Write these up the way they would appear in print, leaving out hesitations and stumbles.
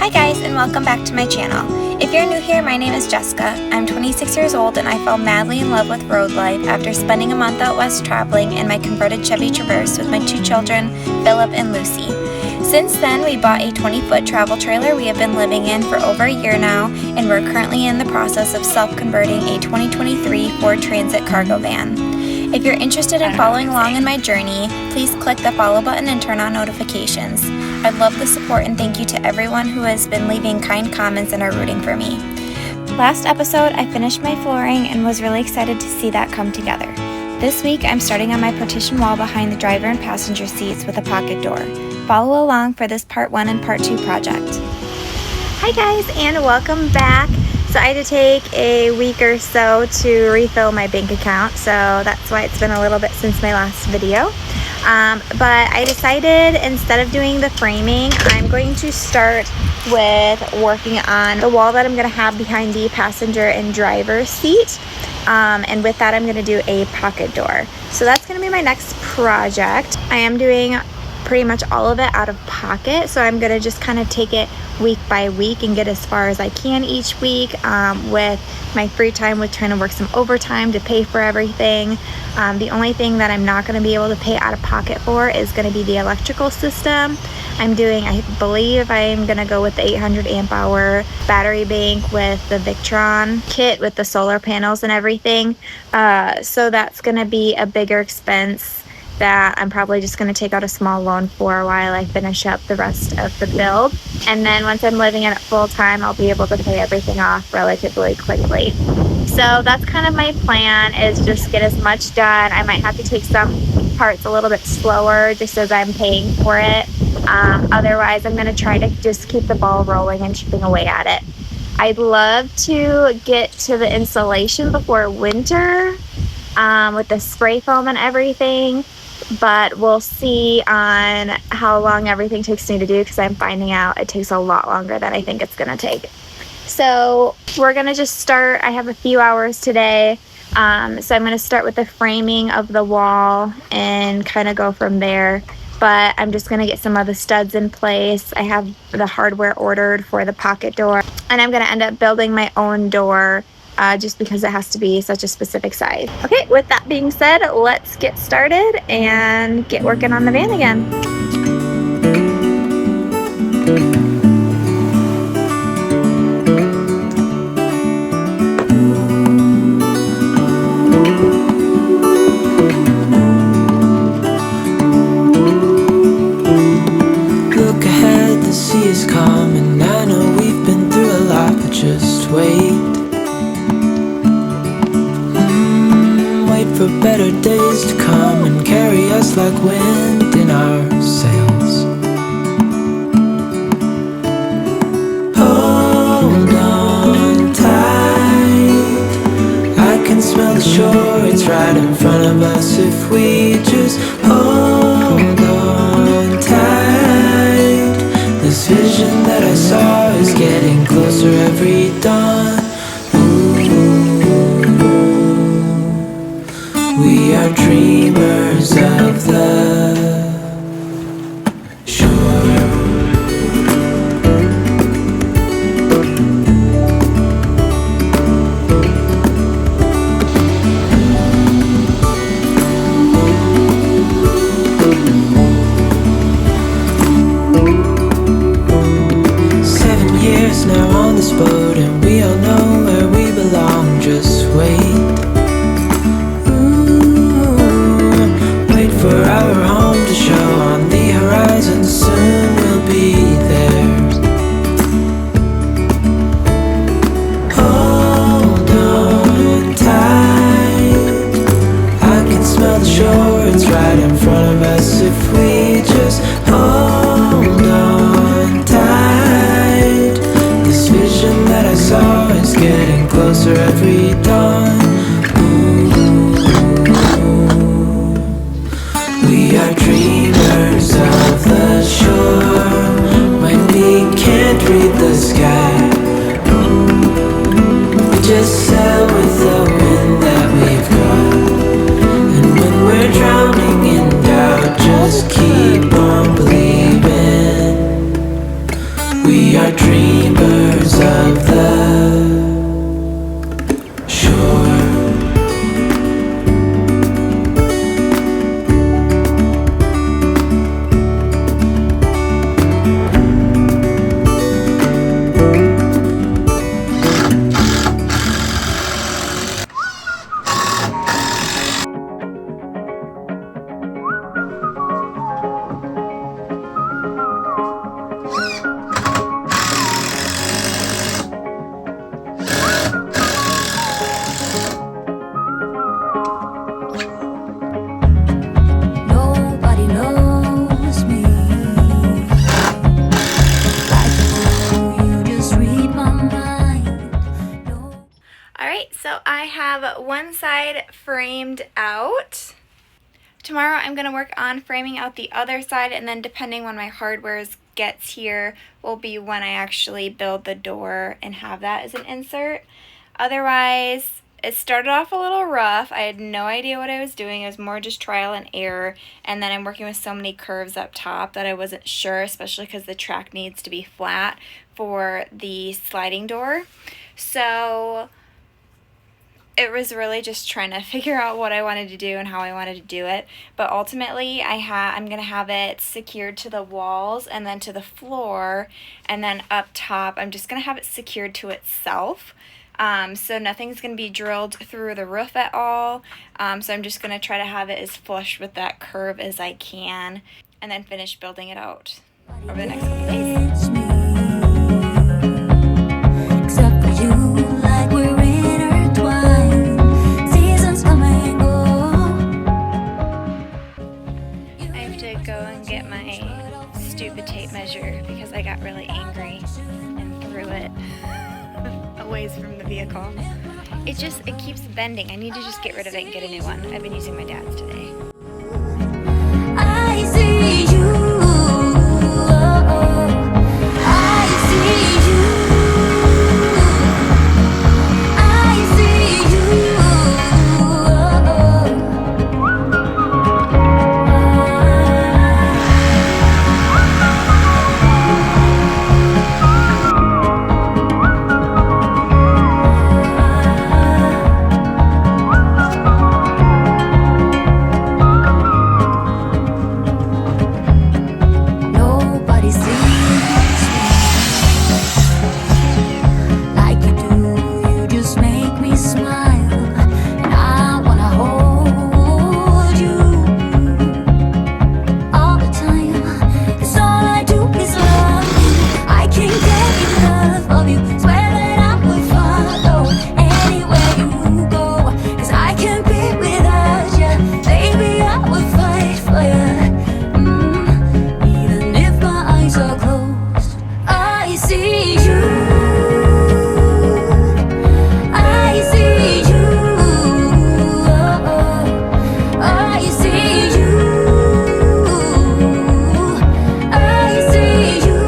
Hi guys, and welcome back to my channel. If you're new here, my name is Jessica. I'm 26 years old and I fell madly in love with road life after spending a month out west traveling in my converted Chevy Traverse with my two children, Philip and Lucy. Since then, we bought a 20-foot travel trailer we have been living in for over a year now, and we're currently in the process of self-converting a 2023 Ford Transit cargo van. If you're interested in following along in my journey, please click the follow button and turn on notifications. I'd love the support and thank you to everyone who has been leaving kind comments and are rooting for me. Last episode, I finished my flooring and was really excited to see that come together. This week, I'm starting on my partition wall behind the driver and passenger seats with a pocket door. Follow along for this part 1 and part 2 project. Hi guys, and welcome back. So I had to take a week or so to refill my bank account, so that's why it's been a little bit since my last video. But I decided instead of doing the framing, I'm going to start with working on the wall that I'm going to have behind the passenger and driver seat. And with that, I'm going to do a pocket door. So that's going to be my next project. I am doing pretty much all of it out of pocket, so I'm going to just kind of take it week by week and get as far as I can each week, with my free time with trying to work some overtime to pay for everything. The only thing that I'm not going to be able to pay out of pocket for is going to be the electrical system. I believe I'm going to go with the 800 amp hour battery bank with the Victron kit with the solar panels and everything. So that's going to be a bigger expense that I'm probably just going to take out a small loan for while I finish up the rest of the build. And then once I'm living in it full time, I'll be able to pay everything off relatively quickly. So that's kind of my plan, is just get as much done. I might have to take some parts a little bit slower just as I'm paying for it. Otherwise, I'm going to try to just keep the ball rolling and chipping away at it. I'd love to get to the insulation before winter with the spray foam and everything. But we'll see on how long everything takes me to do, because I'm finding out it takes a lot longer than I think it's going to take. So we're going to just start. I have a few hours today. So I'm going to start with the framing of the wall and kind of go from there. But I'm just going to get some of the studs in place. I have the hardware ordered for the pocket door. And I'm going to end up building my own door, just because it has to be such a specific size. Okay, with that being said, let's get started and get working on the van again. Look ahead, the sea is calm, and I know we've been through a lot, but just wait. For better days to come and carry us like wind in our sails. Hold on tight, I can smell the shore, it's right in front of us. If we just hold on tight, this vision that I saw is getting closer every dawn. We are dreamers of the shore. 7 years now on this boat, and we all know where we belong. Just wait. For our home to show on the horizon, soon we'll be there. Hold on tight, I can smell the shore, it's right in front of us. If we just hold on tight, this vision that I saw dreamers of the shore. Nobody knows me like you do. You just read my mind. No. Alright, so I have one side framed out. Tomorrow I'm going to work on framing out the other side, and then depending when my hardware gets here will be when I actually build the door and have that as an insert. Otherwise, it started off a little rough. I had no idea what I was doing. It was more just trial and error, and then I'm working with so many curves up top that I wasn't sure, especially because the track needs to be flat for the sliding door. So it was really just trying to figure out what I wanted to do and how I wanted to do it. But ultimately, I'm going to have it secured to the walls and then to the floor, and then up top, I'm just going to have it secured to itself. So nothing's going to be drilled through the roof at all. So I'm just going to try to have it as flush with that curve as I can, and then finish building it out over the next couple days. It's me, except for you, like we're intertwined. Seasons come and go. I have to go and get my stupid tape measure because I got really angry and threw it a ways from the vehicle. It keeps bending. I need to just get rid of it and get a new one. I've been using my dad's today. I see you. I see you. I see you. Nobody sees me like you do. You just make me smile, and I wanna hold you all the time. 'Cause all I do is love you. I can't get enough of you. Swear that I would follow anywhere you go. 'Cause I can't be without you. Baby, I would fight for you. Even if my eyes are closed, I see you. I see you. I see you. I see you.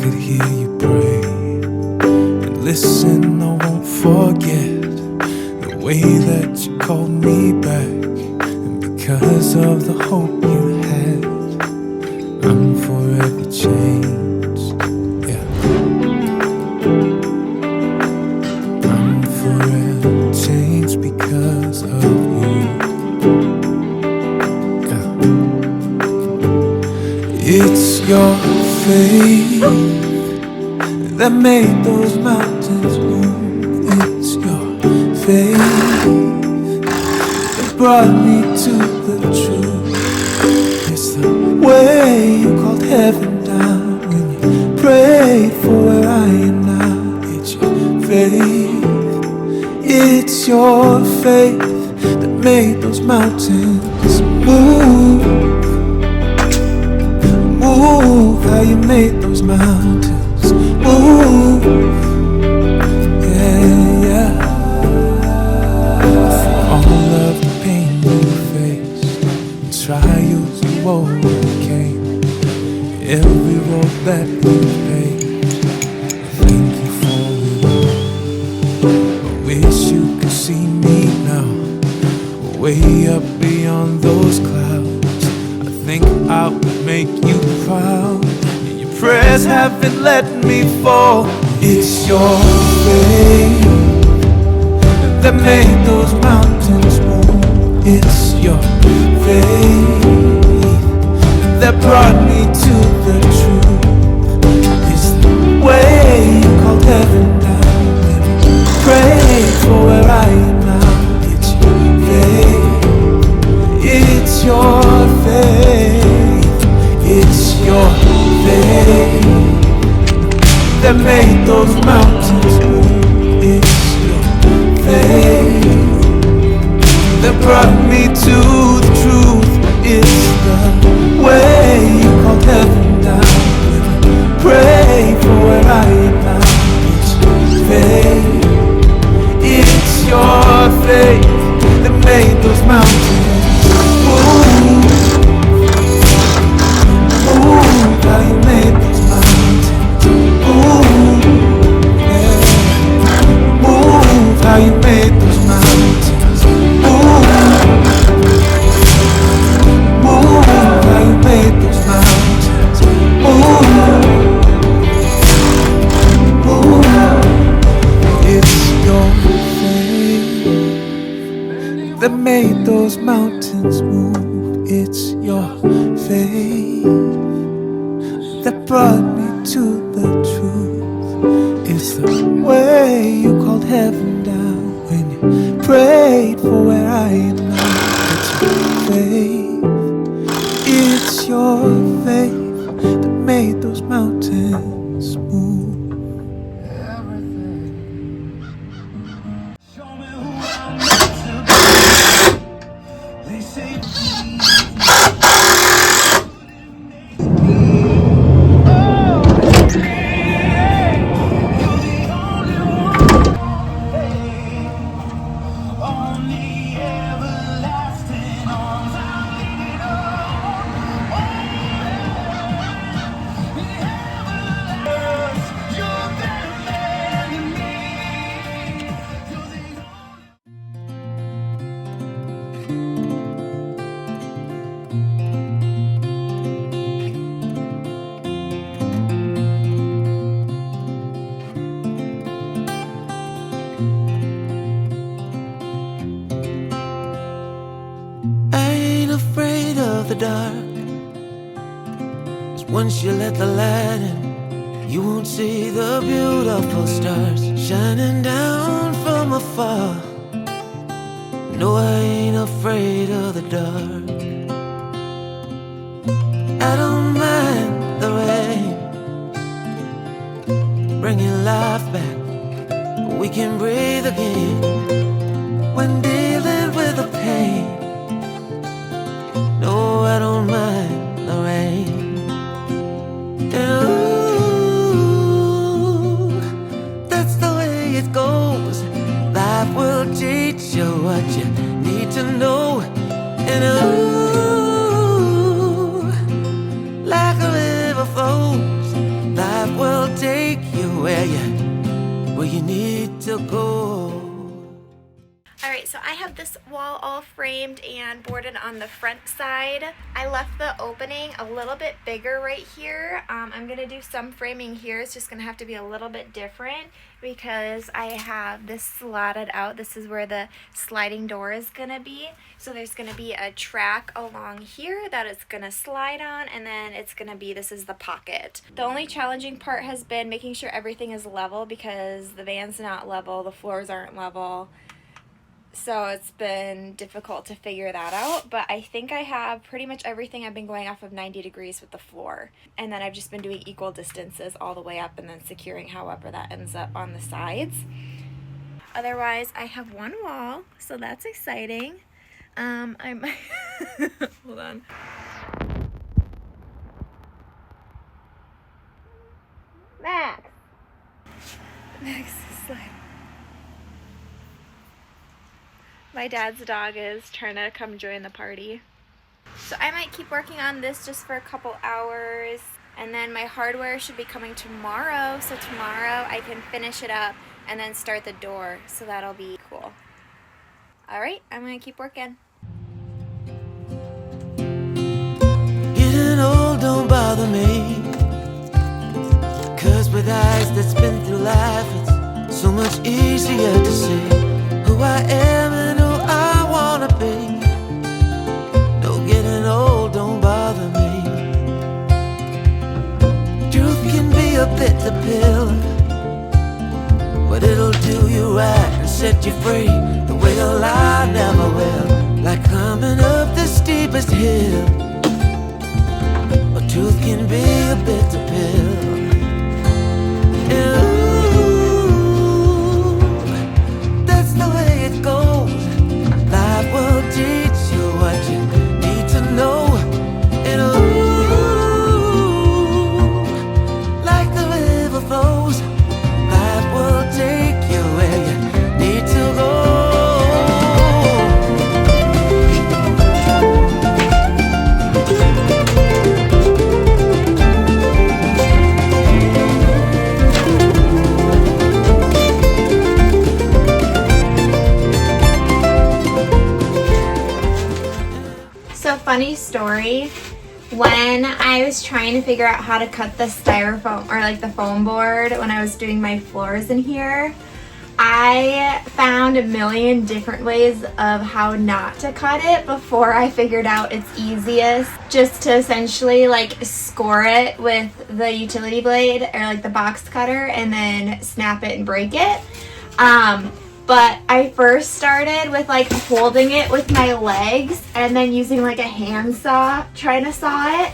could hear you pray. And listen, I won't forget the way that you called me back. And because of the hope you had, I'm forever changed. Yeah, I'm forever changed because of you. Yeah. It's your faith that made those mountains move. It's your faith that brought me to the truth. It's the way you called heaven down when you prayed for where I am now. It's your faith. It's your faith that made those mountains move. Move, how you made those mountains move. Yeah, yeah. For all of the pain you faced and trials you overcame, every road that you paved, thank you for it. I wish you could see me now, way up beyond those clouds. I think I would make you proud, and your prayers haven't let me fall. It's your faith that made those mountains move. It's your faith that brought me to the truth. It's the way you called heaven down and prayed for where I am now. It's your faith. It's your faith. It's your faith that made those mountains move. It's your faith that brought me to the truth. It's the way you called heaven down and pray for where I am now. It's your faith. It's your faith that made those mountains move. Move, how you made those mountains move. Yeah. Move, how you made those mountains move. Move, how you made those mountains move. Move, it's your faith that made those mountains move. It's your faith that brought me to the truth. It's the way you called heaven down when you prayed for where I am now. It's your faith that made those mountains move. Show me who I'm meant to be. They say the dark, 'cause once you let the light in, you won't see the beautiful stars shining down from afar. No, I ain't afraid of the dark. I don't mind the rain, bringing life back. We can breathe again when dealing with the pain. No, I don't mind the rain. And ooh, that's the way it goes. Life will teach you what you need to know. And ooh, like a river flows, life will take you where you need to go. Alright, so I have this wall all framed and boarded on the front side. I left the opening a little bit bigger right here. I'm going to do some framing here. It's just going to have to be a little bit different because I have this slotted out. This is where the sliding door is going to be. So there's going to be a track along here that it's going to slide on, and then it's going to be, this is the pocket. The only challenging part has been making sure everything is level because the van's not level, the floors aren't level. So it's been difficult to figure that out, but I think I have pretty much everything. I've been going off of 90 degrees with the floor, and then I've just been doing equal distances all the way up and then securing however that ends up on the sides. Otherwise, I have one wall, so that's exciting. I'm hold on. Max is like, my dad's dog is trying to come join the party. So I might keep working on this just for a couple hours, and then my hardware should be coming tomorrow. So tomorrow I can finish it up and then start the door. So that'll be cool. All right, I'm gonna keep working. Getting old don't bother me, 'cause with eyes that's been through life, it's so much easier to see who I am and who I wanna be. No, getting old don't bother me. Truth can be a bitter pill, but it'll do you right and set you free the way a lie never will. Like climbing up the steepest hill, but truth can be a bitter pill. And the way it goes, life will teach you what you need to know. And like the river flows, life will take you where you need to go. Funny story, when I was trying to figure out how to cut the styrofoam or like the foam board when I was doing my floors in here, I found a million different ways of how not to cut it before I figured out it's easiest just to essentially like score it with the utility blade or like the box cutter and then snap it and break it. But I first started with like holding it with my legs and then using like a handsaw trying to saw it,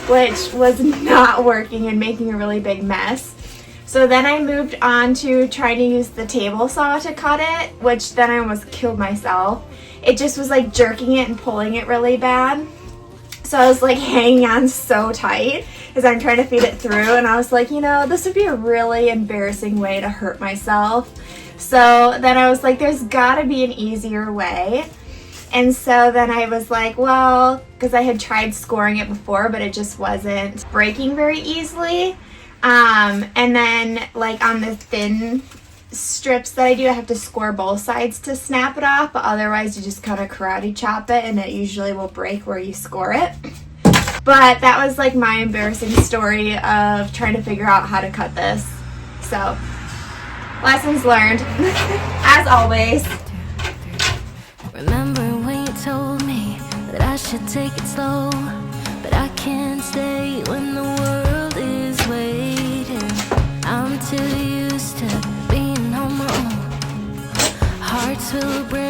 which was not working and making a really big mess. So then I moved on to trying to use the table saw to cut it, which then I almost killed myself. It just was like jerking it and pulling it really bad. So I was like hanging on so tight as I'm trying to feed it through, and I was like, you know, this would be a really embarrassing way to hurt myself. So then I was like, there's gotta be an easier way. And so then I was like, well, because I had tried scoring it before, but it just wasn't breaking very easily. And then like on the thin strips that I do, I have to score both sides to snap it off, but otherwise you just kind of karate chop it and it usually will break where you score it. But that was like my embarrassing story of trying to figure out how to cut this. So lessons learned, as always. Remember when you told me that I should take it slow, but I can't stay when the world is waiting. I'm too used to being on my own. Hearts will break.